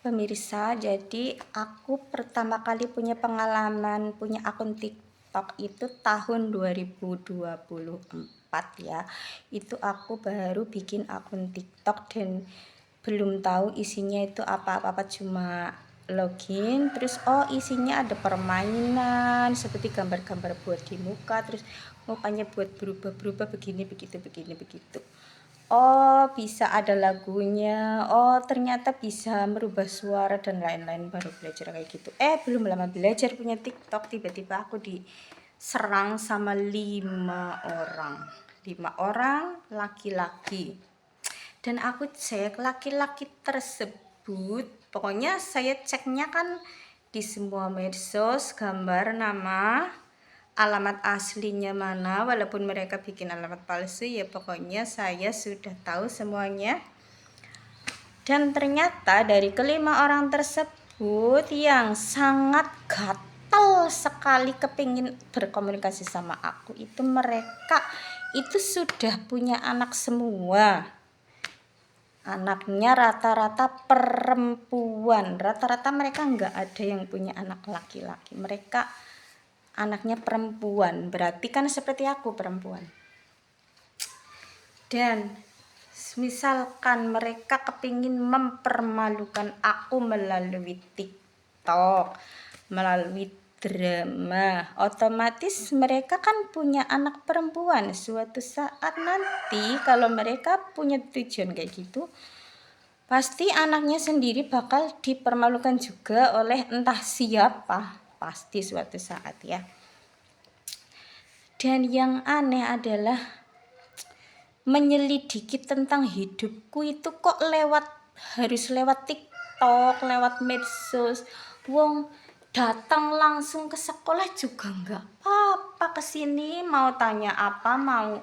Pemirsa, jadi aku pertama kali punya pengalaman punya akun TikTok itu tahun 2024 ya. Itu aku baru bikin akun TikTok dan belum tahu isinya itu apa-apa, cuma login terus isinya ada permainan seperti gambar-gambar buat di muka, terus mukanya buat berubah-berubah begini begitu. Bisa ada lagunya. Ternyata bisa merubah suara dan lain-lain. Baru belajar kayak gitu. Belum lama belajar punya TikTok, tiba-tiba aku diserang sama 5 orang. 5 orang laki-laki. Dan aku cek laki-laki tersebut, pokoknya saya ceknya kan di semua medsos, gambar, nama, alamat aslinya mana, walaupun mereka bikin alamat palsu ya, pokoknya saya sudah tahu semuanya. Dan ternyata dari kelima orang tersebut yang sangat gatel sekali kepingin berkomunikasi sama aku, itu mereka itu sudah punya anak semua. Anaknya rata-rata perempuan, rata-rata mereka nggak ada yang punya anak laki-laki, mereka anaknya perempuan, berarti kan seperti aku perempuan. Dan misalkan mereka kepingin mempermalukan aku melalui TikTok, melalui drama, otomatis mereka kan punya anak perempuan. Suatu saat nanti kalau mereka punya tujuan kayak gitu, pasti anaknya sendiri bakal dipermalukan juga oleh entah siapa, pasti suatu saat ya. Dan yang aneh adalah menyelidiki tentang hidupku itu kok harus lewat TikTok, lewat medsos. Wong datang langsung ke sekolah juga nggak apa-apa, kesini mau tanya apa, mau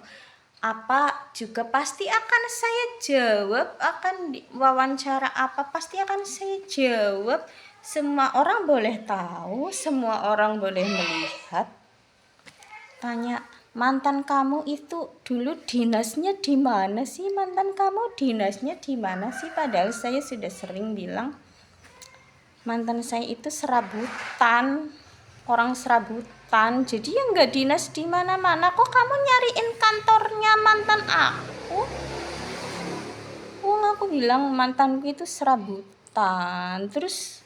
apa juga pasti akan saya jawab, akan wawancara apa pasti akan saya jawab. Semua orang boleh tahu, semua orang boleh melihat. Tanya, mantan kamu itu dulu dinasnya di mana sih? Mantan kamu dinasnya di mana sih? Padahal saya sudah sering bilang mantan saya itu serabutan, orang serabutan. Jadi ya nggak dinas di mana-mana. Kok kamu nyariin kantornya mantan aku? Aku bilang mantanku itu serabutan. Terus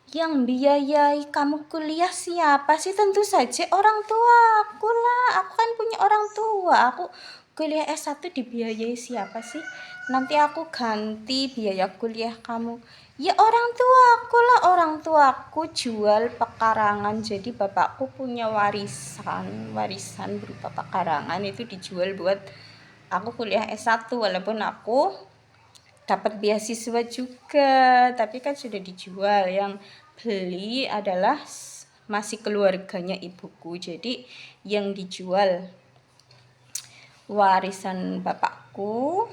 yang biayai kamu kuliah siapa sih? Tentu saja orang tua aku lah. Aku kan punya orang tua. Aku kuliah S1 dibiayai siapa sih? Nanti aku ganti biaya kuliah kamu. Ya orang tua aku lah. Orang tua aku jual pekarangan. Jadi bapakku punya warisan berupa pekarangan, itu dijual buat aku kuliah S1, walaupun aku dapat beasiswa juga, tapi kan sudah dijual. Yang beli adalah masih keluarganya ibuku, jadi yang dijual warisan bapakku,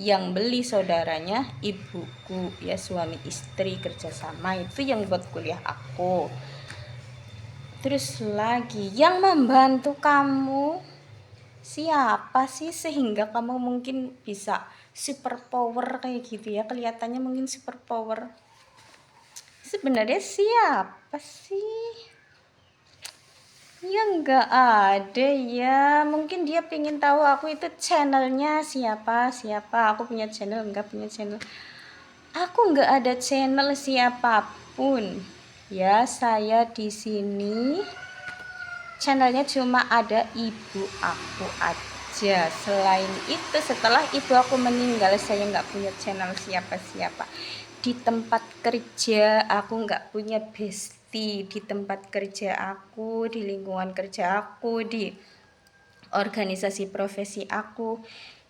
yang beli saudaranya ibuku ya, suami istri kerjasama, itu yang buat kuliah aku. Terus lagi yang membantu kamu siapa sih sehingga kamu mungkin bisa super power kayak gitu ya, kelihatannya mungkin super power. Sebenarnya siapa sih? Ya nggak ada ya, mungkin dia pengen tahu aku itu channelnya siapa. Aku punya channel, nggak punya channel. Aku nggak ada channel siapapun ya. Saya di sini channelnya cuma ada ibu aku aja. Selain itu, setelah ibu aku meninggal, saya nggak punya channel siapa-siapa. Di tempat kerja aku nggak punya bestie. Di tempat kerja aku, di lingkungan kerja aku, di organisasi profesi aku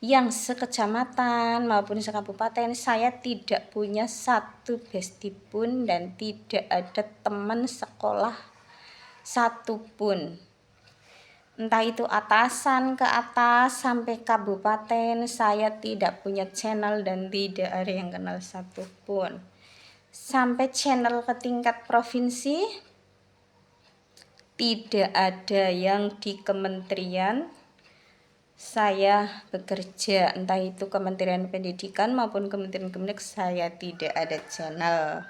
yang sekecamatan maupun sekabupaten, saya tidak punya satu bestie pun dan tidak ada teman sekolah satupun. Entah itu atasan ke atas sampai kabupaten, saya tidak punya channel dan tidak ada yang kenal satupun. Sampai channel ke tingkat provinsi, tidak ada yang di kementerian, saya bekerja, entah itu Kementerian Pendidikan maupun Kementerian Kemendik, saya tidak ada channel.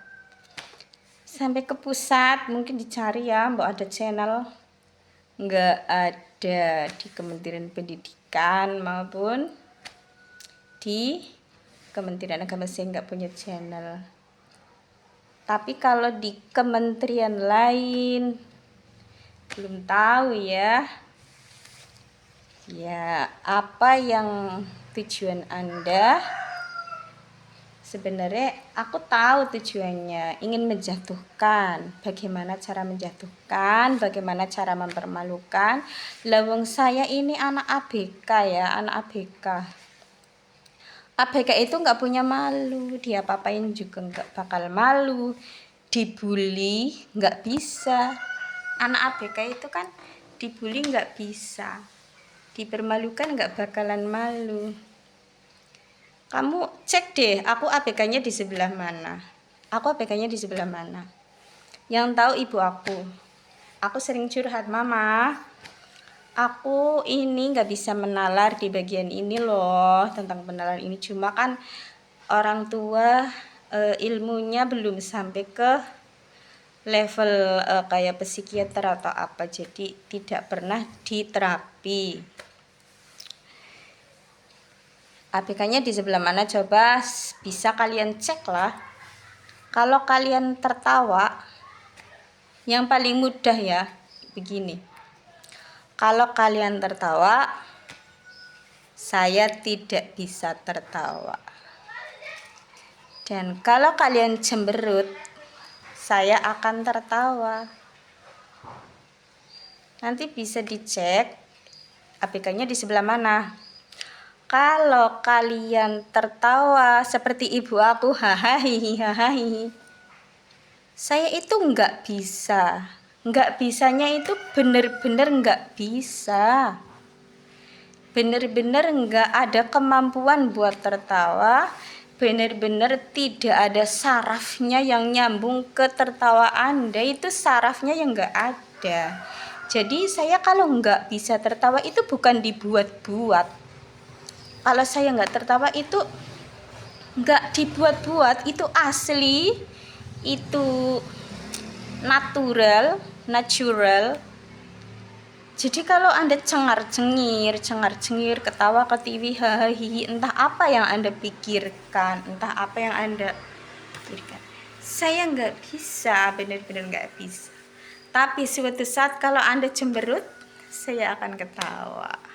Sampai ke pusat mungkin dicari ya, mbak ada channel, nggak ada di Kementerian Pendidikan maupun di Kementerian Agama, saya nggak punya channel. Tapi kalau di kementerian lain belum tahu ya. Ya, apa yang tujuan Anda? Sebenarnya aku tahu tujuannya, ingin menjatuhkan. Bagaimana cara menjatuhkan, bagaimana cara mempermalukan. Lawang saya ini anak ABK ya, anak ABK. ABK itu nggak punya malu, dia apa-apain juga nggak bakal malu. Dibully nggak bisa. Anak ABK itu kan dibully nggak bisa. Dipermalukan nggak bakalan malu. Kamu cek deh, aku ABK-nya di sebelah mana. Aku ABK-nya di sebelah mana. Yang tahu ibu aku. Aku sering curhat, mama, aku ini nggak bisa menalar di bagian ini loh, tentang penalaran ini. Cuma kan orang tua ilmunya belum sampai ke level kayak psikiater atau apa, jadi tidak pernah diterapi. ABK-nya di sebelah mana coba, bisa kalian cek lah. Kalau kalian tertawa, yang paling mudah ya begini. Kalau kalian tertawa, saya tidak bisa tertawa. Dan kalau kalian cemberut, saya akan tertawa. Nanti bisa dicek ABK-nya di sebelah mana. Kalau kalian tertawa seperti ibu aku, hahaha, saya itu nggak bisa. Nggak bisanya itu bener-bener nggak bisa. Bener-bener nggak ada kemampuan buat tertawa. Bener-bener tidak ada sarafnya yang nyambung ke tertawa Anda. Itu sarafnya yang nggak ada. Jadi saya kalau nggak bisa tertawa itu bukan dibuat-buat. Kalau saya nggak tertawa itu nggak dibuat-buat, itu asli, itu natural. Jadi kalau Anda cengar-cengir, ketawa ke TV, hahaha, entah apa yang Anda pikirkan, entah apa yang Anda pikirkan. Saya nggak bisa, benar-benar nggak bisa. Tapi suatu saat kalau Anda cemberut, saya akan ketawa.